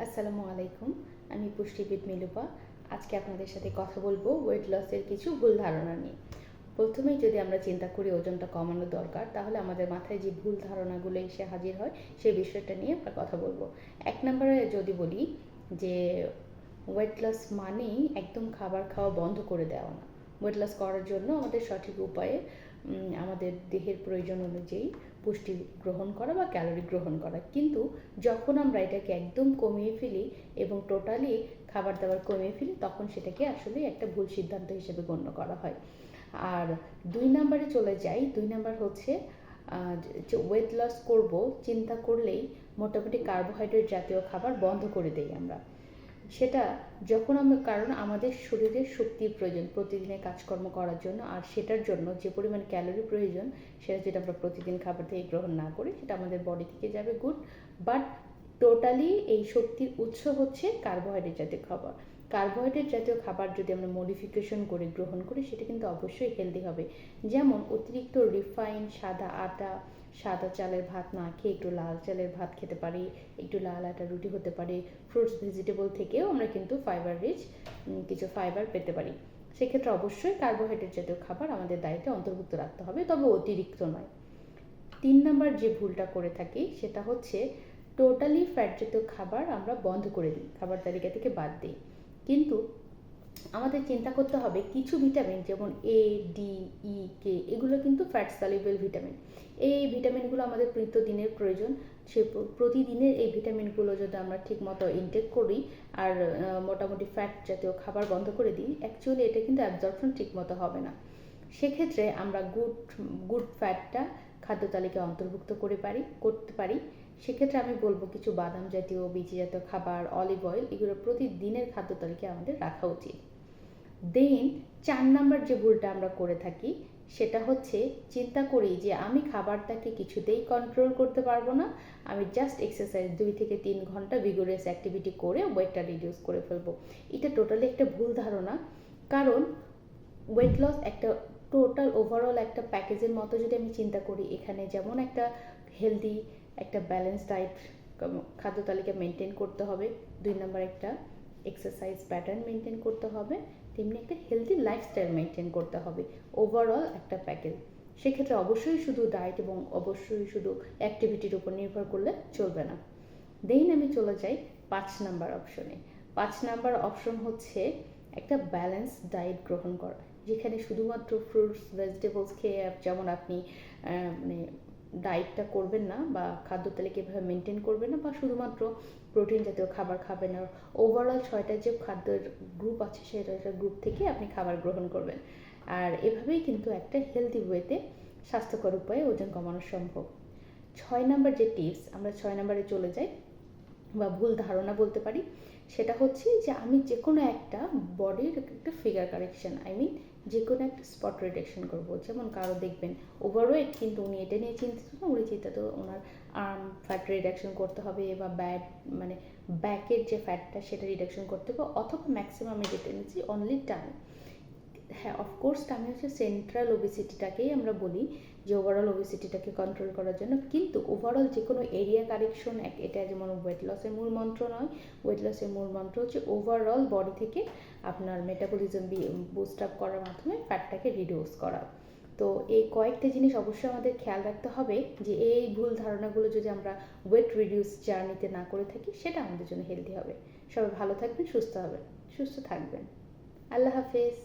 আসসালামু আলাইকুম। আমি পুষ্টিবিদ মিলুপা। আজকে আপনাদের সাথে কথা বলবো ওয়েট লসের কিছু ভুল ধারণা নিয়ে। প্রথমেই যদি আমরা চিন্তা করি ওজনটা কমানো দরকার, তাহলে আমাদের মাথায় যে ভুল ধারণাগুলো এসে হাজির হয় সেই বিষয়টা নিয়ে আমরা কথা বলবো। ১ নম্বরে যদি বলি যে ওয়েট লস মানেই একদম খাবার খাওয়া বন্ধ করে দেওয়া না। ওয়েট লস করার জন্য আমাদের সঠিক উপায়ে আমাদের দেহের প্রয়োজন অনুযায়ী পুষ্টি গ্রহণ করা বা ক্যালোরি গ্রহণ করা। কিন্তু যখন আমরা এটাকে একদম কমিয়ে ফেলি এবং টোটালি খাবার দাবার কমিয়ে ফেলি, তখন সেটাকে আসলে একটা ভুল সিদ্ধান্ত হিসেবে গণ্য করা হয়। আর ২ নম্বরে চলে যাই। ২ নম্বর হচ্ছে যে ওয়েট লস করব চিন্তা করলেই মোটামুটি কার্বোহাইড্রেট জাতীয় খাবার বন্ধ করে দেই আমরা। সেটা যখন আমরা, কারণ আমাদের শরীরের শক্তির প্রয়োজন প্রতিদিনের কাজকর্ম করার জন্য, আর সেটার জন্য যে পরিমাণ ক্যালোরি প্রয়োজন সেটা যদি আমরা প্রতিদিন খাবার থেকে গ্রহণ না করি, সেটা আমাদের বডি থেকে যাবে গুড, বাট টোটালি এই শক্তির উৎস হচ্ছে কার্বোহাইড্রেট জাতীয় খাবার। কার্বোহাইড্রেট জাতীয় খাবার যদি আমরা মডিফিকেশন করে গ্রহণ করি, সেটা কিন্তু অবশ্যই হেলদি হবে। যেমন অতিরিক্ত রিফাইন সাদা আটা, সাদা চালের ভাত না খেয়ে একটু লাল চালের ভাত খেতে পারি, একটু লাল আটা রুটি হতে পারে। ফ্রুটস ভেজিটেবল থেকেও আমরা কিন্তু ফাইবার রিচ কিছু ফাইবার পেতে পারি। সেক্ষেত্রে অবশ্যই কার্বোহাইড্রেট জাতীয় খাবার আমাদের ডায়েটে অন্তর্ভুক্ত রাখতে হবে, তবে অতিরিক্ত নয়। ৩ নাম্বার যে ভুলটা করে থাকি সেটা হচ্ছে টোটালি ফ্যাট জাতীয় খাবার আমরা বন্ধ করে দিই, খাবার তালিকা থেকে বাদ দিই। কিন্তু আমাদের চিন্তা করতে হবে কিছু ভিটামিন যেমন এ, ডি, ই, কে, এগুলো কিন্তু ফ্যাট সলিউবল ভিটামিন। এই ভিটামিনগুলো আমাদের নিত্যদিনের প্রয়োজন। সে প্রতিদিনের এই ভিটামিনগুলো যদি আমরা ঠিকমতো ইনটেক করি আর মোটামুটি ফ্যাট জাতীয় খাবার বন্ধ করে দিই, অ্যাকচুয়ালি এটা কিন্তু অ্যাবজর্পশন ঠিকমতো হবে না। সেক্ষেত্রে আমরা গুড ফ্যাটটা খাদ্য তালিকায় অন্তর্ভুক্ত করতে পারি। সেক্ষেত্রে আমি বলবো কিছু বাদাম জাতীয়, বীজি জাতীয় খাবার, অলিভ অয়েল, এগুলো প্রতিদিনের খাদ্য তালিকায় আমাদের রাখা উচিত। দেন ৪ নাম্বার যে ভুলটা আমরা করে থাকি সেটা হচ্ছে চিন্তা করি যে আমি খাবারটাকে কিছুতেই কন্ট্রোল করতে পারবো না, আমি জাস্ট এক্সারসাইজ ২ থেকে ৩ ঘন্টা ভিগোরাস অ্যাক্টিভিটি করে ওয়েটটা রিডিউস করে ফেলবো। এটা টোটালি একটা ভুল ধারণা। কারণ ওয়েট লস একটা টোটাল ওভারঅল একটা প্যাকেজের মতো যদি আমি চিন্তা করি, এখানে যেমন একটা হেলদি একটা ব্যালেন্স ডায়েট খাদ্য তালিকা মেনটেন করতে হবে, ২ নম্বর একটা এক্সারসাইজ প্যাটার্ন মেনটেন করতে হবে, তেমনি একটা হেলদি লাইফস্টাইল মেনটেন করতে হবে, ওভারঅল একটা প্যাকেজ। সেক্ষেত্রে অবশ্যই শুধু ডায়েট এবং অবশ্যই শুধু অ্যাক্টিভিটির উপর নির্ভর করলে চলবে না। দেন আমি চলে যাই ৫ নাম্বার অপশনে। ৫ নাম্বার অপশন হচ্ছে একটা ব্যালেন্স ডায়েট গ্রহণ করা, যেখানে শুধুমাত্র ফ্রুটস ভেজিটেবলস খেয়ে যেমন আপনি মানে ডায়েটটা করবেন না বা খাদ্য তালিকা এভাবে মেনটেন করবেন না, বা শুধুমাত্র প্রোটিন জাতীয় খাবার খাবেন না। ওভারঅল ৬টা যে খাদ্যের গ্রুপ আছে সেটা গ্রুপ থেকে আপনি খাবার গ্রহণ করবেন। আর এভাবেই কিন্তু একটা হেলদি ওয়েতে স্বাস্থ্যকর উপায়ে ওজন কমানো সম্ভব। ৬ নাম্বার যে টিপস, আমরা ৬ নাম্বারে চলে যাই বা ভুল ধারণা বলতে পারি, সেটা হচ্ছে যে আমি যে কোনো একটা বডির একটা ফিগার কারেকশন, যে কোনো একটা স্পট রিডাকশন করবো। যেমন কারো দেখবেন ওভারওয়েট, কিন্তু উনি এটা নিয়ে চিন্তিত না, উনি চিন্তিত ওনার আর্ম ফ্যাট রিডাকশন করতে হবে বা মানে ব্যাকের যে ফ্যাটটা সেটা রিডাকশন করতে হবে, অথবা ম্যাক্সিমাম যেটা নিচ্ছি অনলি টার্ম। হ্যাঁ, অফকোর্স আমি হচ্ছে সেন্ট্রাল ওবেসিটিটাকেই আমরা বলি যে ওভারঅল ওবেসিটিটাকে কন্ট্রোল করার জন্য, কিন্তু ওভারঅল যে কোনো এরিয়া কারেকশন এটা যেমন ওয়েট লসের মূল মন্ত্র নয়। ওয়েট লসের মূল মন্ত্র হচ্ছে ওভারঅল বডি থেকে আপনার মেটাবলিজম বুস্ট আপ করার মাধ্যমে ফ্যাটটাকে রিডিউস করা। তো এই কয়েকটা জিনিস অবশ্যই আমাদের খেয়াল রাখতে হবে যে এই ভুল ধারণাগুলো যদি আমরা ওয়েট রিডিউস জার্নিতে না করে থাকি, সেটা আমাদের জন্য হেলদি হবে। সবাই ভালো থাকবেন, সুস্থ থাকবেন। আল্লাহ হাফেজ।